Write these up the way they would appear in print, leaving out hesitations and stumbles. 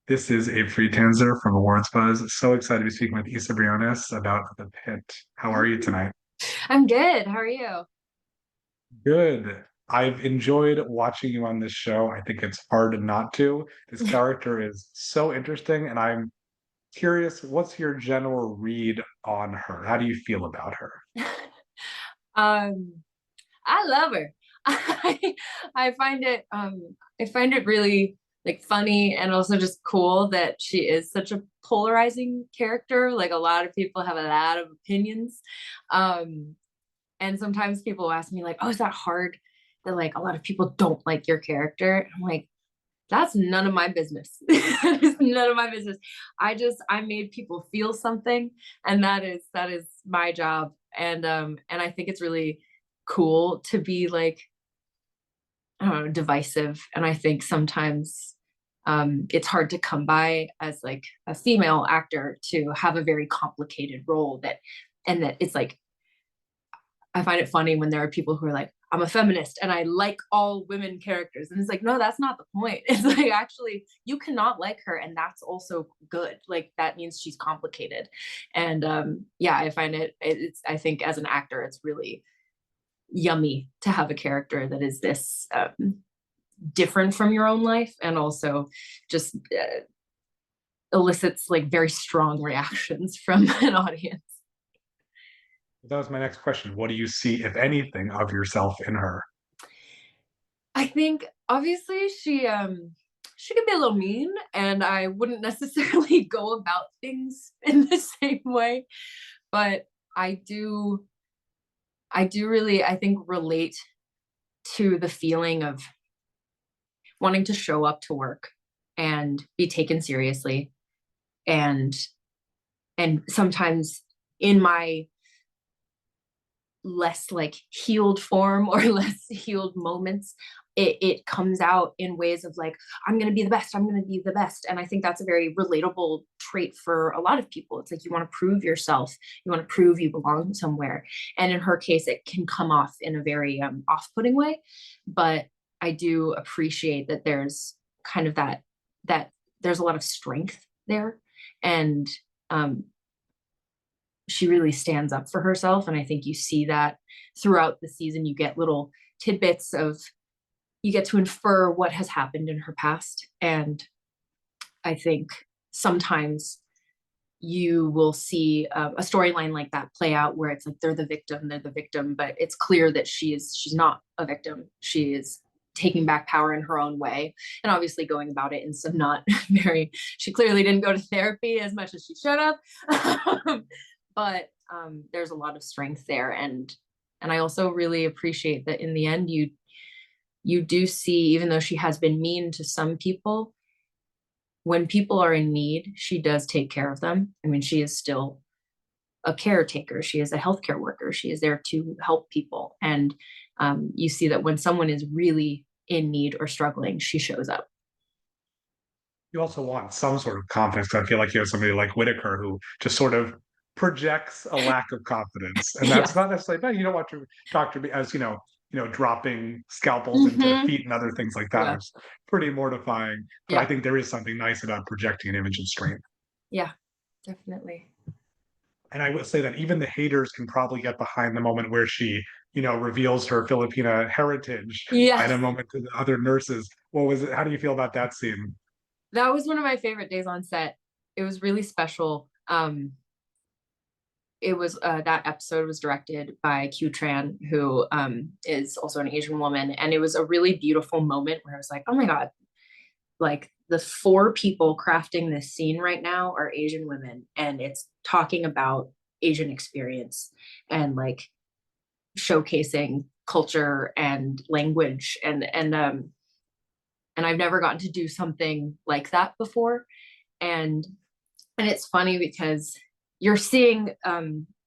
This is Abe Friedtanzer from Awards Buzz. So excited to be speaking with Isa Briones about the Pitt. How are you tonight? I'm good. How are you? Good. I've enjoyed watching you on this show. I think it's hard not to. This character is so interesting, and I'm curious, what's your general read on her? How do you feel about her? Um, I love her. I find it I find it really like funny and also just cool that she is such a polarizing character. Like a lot of people have a lot of opinions. Um, and sometimes people ask me like, "Oh, is that hard that like a lot of people don't like your character?" And I'm like, that's none of my business. That is none of my business. I made people feel something, and that is my job. And I think it's really cool to be like, I don't know, divisive. And I think sometimes it's hard to come by as like a female actor to have a very complicated role that, and that it's like, I find it funny when there are people who are like, I'm a feminist and I like all women characters. And it's like, no, that's not the point. It's like, actually, you cannot like her. And that's also good. Like, that means she's complicated. And yeah, I find I think as an actor, it's really yummy to have a character that is this different from your own life and also just elicits like very strong reactions from an audience. That was my next question. What do you see, if anything, of yourself in her? I think obviously she could be a little mean and I wouldn't necessarily go about things in the same way, but I do really I think relate to the feeling of wanting to show up to work and be taken seriously and sometimes in my less like healed form or less healed moments it comes out in ways of like, I'm going to be the best, I'm going to be the best. And I think that's a very relatable trait for a lot of people. It's like you want to prove yourself, you want to prove you belong somewhere, and in her case it can come off in a very off-putting way. But I do appreciate that there's kind of that there's a lot of strength there, and um, she really stands up for herself. And I think you see that throughout the season. You get little tidbits of, you get to infer what has happened in her past. And I think sometimes you will see a storyline like that play out where it's like they're the victim, but it's clear that she's not a victim. She is taking back power in her own way, and obviously going about it in some not very, she clearly didn't go to therapy as much as she should have. But there's a lot of strength there, and I also really appreciate that in the end you do see, even though she has been mean to some people, when people are in need, she does take care of them. I mean, she is still a caretaker. She is a healthcare worker. She is there to help people. And you see that when someone is really in need or struggling, she shows up. You also want some sort of confidence. I feel like you have somebody like Whitaker who just sort of projects a lack of confidence, and that's Yes. not necessarily bad. You don't want your doctor be as dropping scalpels into Mm-hmm. feet and other things like that. Yeah. It's pretty mortifying. But I Yeah. think there is something nice about projecting an image of strength. Yeah. Definitely. And I will say that even the haters can probably get behind the moment where she, reveals her Filipina heritage at Yes. a moment to the other nurses. What was it? How do you feel about that scene? That was one of my favorite days on set. It was really special. It was that episode was directed by Q Tran, who is also an Asian woman, and it was a really beautiful moment where I was like, oh my god, like the four people crafting this scene right now are Asian women, and it's talking about Asian experience and like showcasing culture and language, and I've never gotten to do something like that before. And it's funny because you're seeing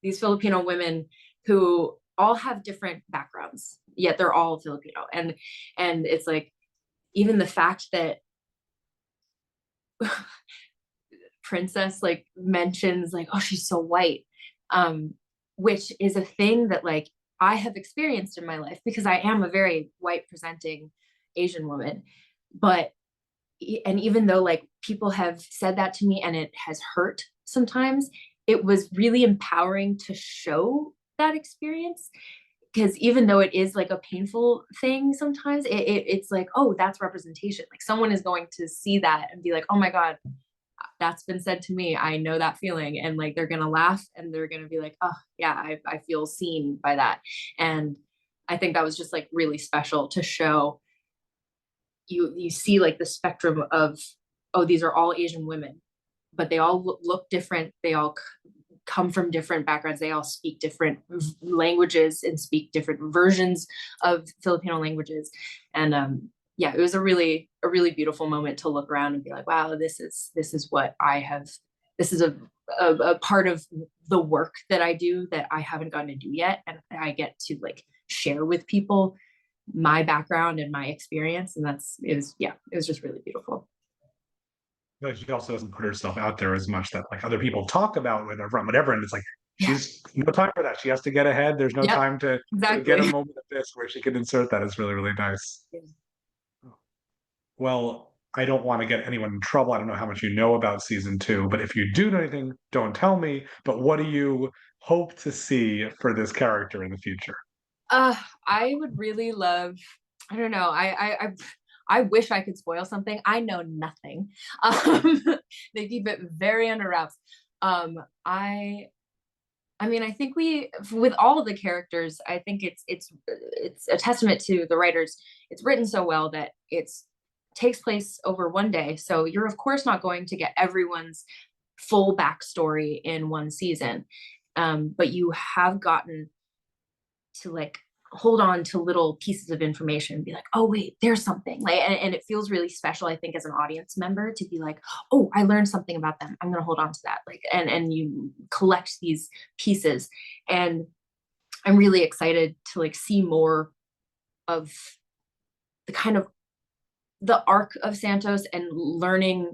these Filipino women who all have different backgrounds, yet they're all Filipino. And it's like, even the fact that Princess like mentions like, oh, she's so white, um, which is a thing that like I have experienced in my life because I am a very white presenting Asian woman. But and even though like people have said that to me and it has hurt sometimes, it was really empowering to show that experience, because even though it is like a painful thing sometimes, it's like, oh, that's representation. Like someone is going to see that and be like, oh my God, that's been said to me. I know that feeling. And like they're gonna laugh and they're gonna be like, oh yeah, I feel seen by that. And I think that was just like really special to show. You see like the spectrum of, oh, these are all Asian women, but they all look different. They all come from different backgrounds. They all speak different languages and speak different versions of Filipino languages. And yeah, it was a really beautiful moment to look around and be like, wow, this is what I have. This is a part of the work that I do that I haven't gotten to do yet, and I get to like share with people my background and my experience. And it was just really beautiful. But she also doesn't put herself out there as much that like other people talk about where they're from, whatever. And it's like Yeah. she's no time for that. She has to get ahead. There's no Yep. time to get a Exactly. moment of this where she can insert that. It's really, really nice. Yeah. Well, I don't want to get anyone in trouble. I don't know how much you know about season two, but if you do know anything, don't tell me. But what do you hope to see for this character in the future? Uh, I would really love. I don't know. I wish I could spoil something. I know nothing. Um, they keep it very under wraps. Um, I I mean, I think we, with all of the characters, I think it's a testament to the writers. It's written so well that it's takes place over one day. So you're of course not going to get everyone's full backstory in one season, but you have gotten to like hold on to little pieces of information and be like, oh wait, there's something like, and it feels really special, I think, as an audience member to be like, oh, I learned something about them, I'm going to hold on to that, like, and you collect these pieces. And I'm really excited to like see more of the kind of the arc of Santos and learning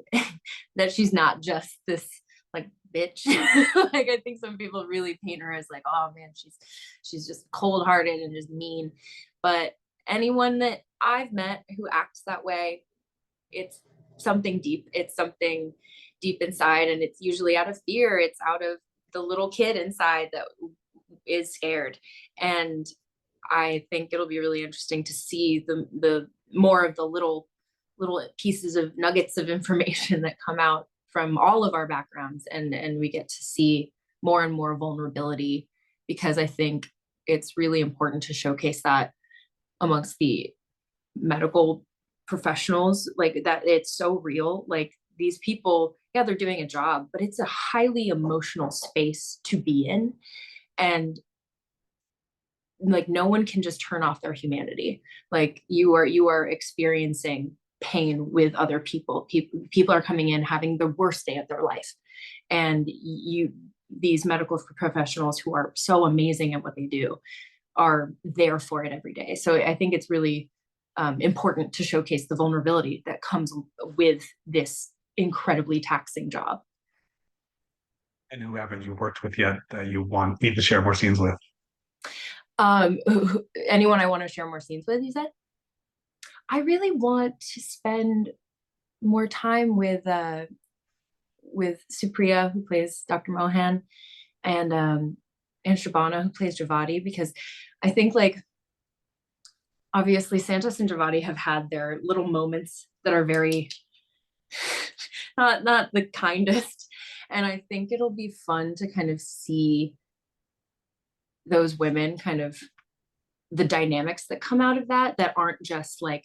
that she's not just this like bitch. Like I think some people really paint her as like, oh man, she's just cold hearted and just mean. But anyone that I've met who acts that way, it's something deep. It's something deep inside, and it's usually out of fear. It's out of the little kid inside that is scared. And I think it'll be really interesting to see the more of the little pieces of nuggets of information that come out from all of our backgrounds, and we get to see more and more vulnerability, because I think it's really important to showcase that amongst the medical professionals, like that it's so real. Like these people, yeah, they're doing a job, but it's a highly emotional space to be in. And like no one can just turn off their humanity. Like you are experiencing pain with other people. People are coming in having the worst day of their life, and you these medical professionals who are so amazing at what they do are there for it every day. So I think it's really important to showcase the vulnerability that comes with this incredibly taxing job. And who haven't you worked with yet that you want me to share more scenes with? Anyone I want to share more scenes with, you said? I really want to spend more time with Supriya, who plays Dr. Mohan, and Shabana, who plays Javadi, because I think like obviously Santos and Javadi have had their little moments that are very not the kindest. And I think it'll be fun to kind of see those women kind of the dynamics that come out of that aren't just like,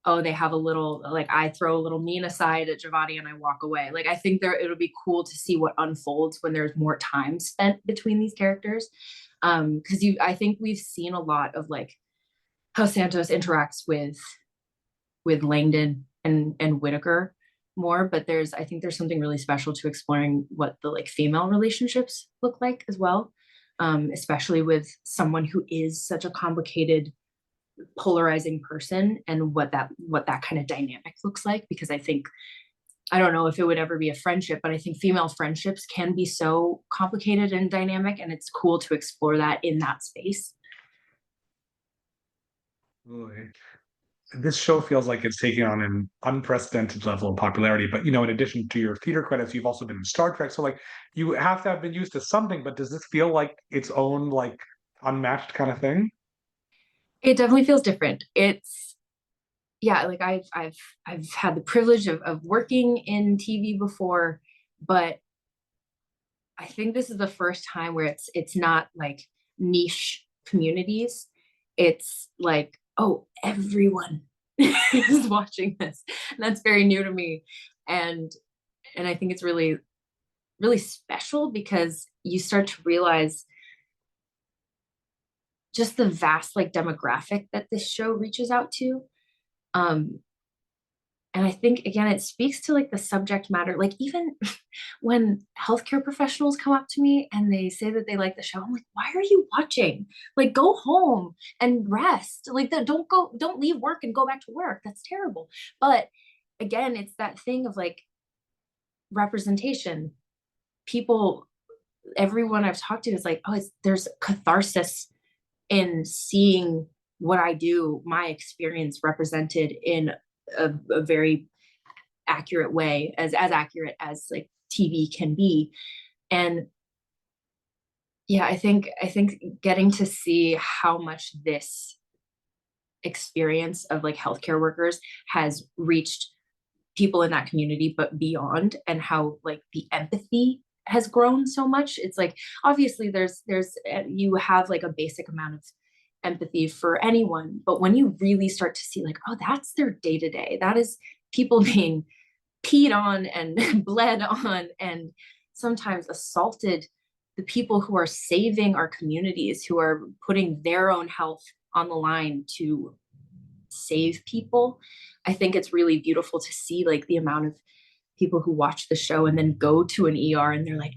oh, they have a little, like I throw a little mean aside at Javadi and I walk away. Like I think it'll be cool to see what unfolds when there's more time spent between these characters. Because I think we've seen a lot of like how Santos interacts with Langdon and Whitaker more, but I think there's something really special to exploring what the like female relationships look like as well. Especially with someone who is such a complicated, polarizing person, and what that kind of dynamic looks like. Because I think, I don't know if it would ever be a friendship, but I think female friendships can be so complicated and dynamic, and it's cool to explore that in that space. Really? this show feels like it's taking on an unprecedented level of popularity. But in addition to your theater credits, you've also been in Star Trek. So like you have to have been used to something, but does this feel like its own like unmatched kind of thing? It definitely feels different. It's yeah, like I've had the privilege of working in TV before, but I think this is the first time where it's not like niche communities. It's like, oh, everyone is watching this. And that's very new to me. And and I think it's really, really special because you start to realize just the vast like demographic that this show reaches out to. Um, and I think again, it speaks to like the subject matter. Like even when healthcare professionals come up to me and they say that they like the show, I'm like, why are you watching? Like, go home and rest. Like, don't leave work and go back to work. That's terrible. But again, it's that thing of like representation. People, everyone I've talked to is like, oh, there's catharsis in seeing what I do, my experience represented in a very accurate way, as accurate as like TV can be. And yeah, I think getting to see how much this experience of like healthcare workers has reached people in that community but beyond, and how like the empathy has grown so much. It's like obviously there's you have like a basic amount of empathy for anyone, but when you really start to see like, oh, that's their day to day, that is people being peed on and bled on and sometimes assaulted, the people who are saving our communities, who are putting their own health on the line to save people. I think it's really beautiful to see like the amount of people who watch the show and then go to an ER and they're like,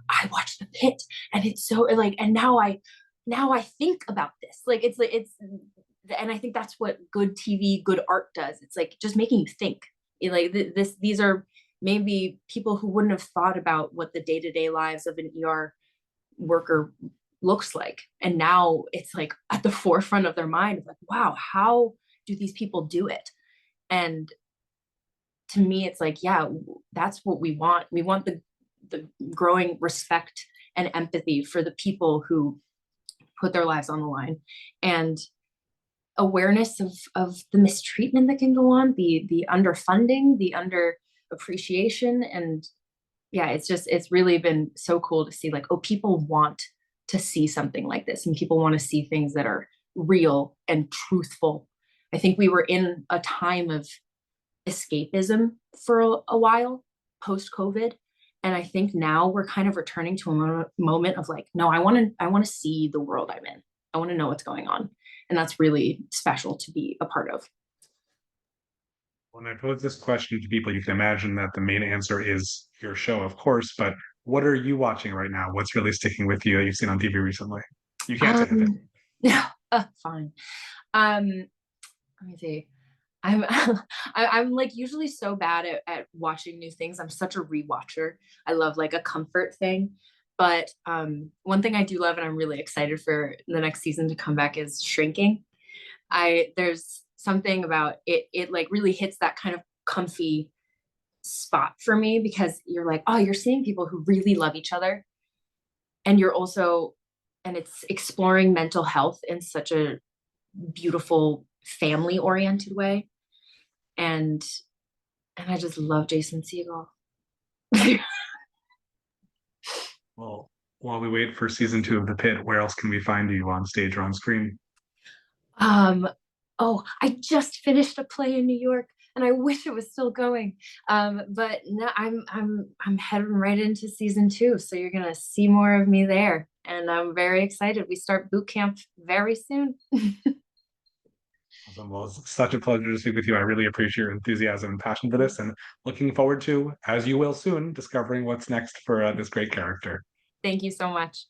I watched the Pit and it's so like, and now I think about this. Like it's and I think that's what good TV, good art does. It's like just making you think. Like these are maybe people who wouldn't have thought about what the day-to-day lives of an ER worker looks like. And now it's like at the forefront of their mind, like, wow, how do these people do it? And to me, it's like, yeah, that's what we want. We want the growing respect and empathy for the people who put their lives on the line, and awareness of the mistreatment that can go on, the underfunding, the under appreciation. And yeah, it's really been so cool to see like, oh, people want to see something like this, and people want to see things that are real and truthful. I think we were in a time of escapism for a while post COVID, and I think now we're kind of returning to a moment of like, no, I want to see the world I'm in. I want to know what's going on, and that's really special to be a part of. When I pose this question to people, you can imagine that the main answer is your show, of course, but what are you watching right now? What's really sticking with you that you've seen on TV recently? You can't say anything. Yeah, fine. Um, let me see. I'm I'm like usually so bad at watching new things. I'm such a rewatcher. I love like a comfort thing. But one thing I do love and I'm really excited for the next season to come back is Shrinking. I There's something about it like really hits that kind of comfy spot for me, because you're like, oh, you're seeing people who really love each other, and you're also, and it's exploring mental health in such a beautiful family oriented way. And I just love Jason Segel. Well, while we wait for season 2 of The Pit, where else can we find you on stage or on screen? um oh, I just finished a play in New York and I wish it was still going. But no, I'm heading right into season 2, so you're gonna see more of me there, and I'm very excited. We start boot camp very soon. Awesome. Well, it's such a pleasure to speak with you. I really appreciate your enthusiasm and passion for this, and looking forward to, as you will soon, discovering what's next for this great character. Thank you so much.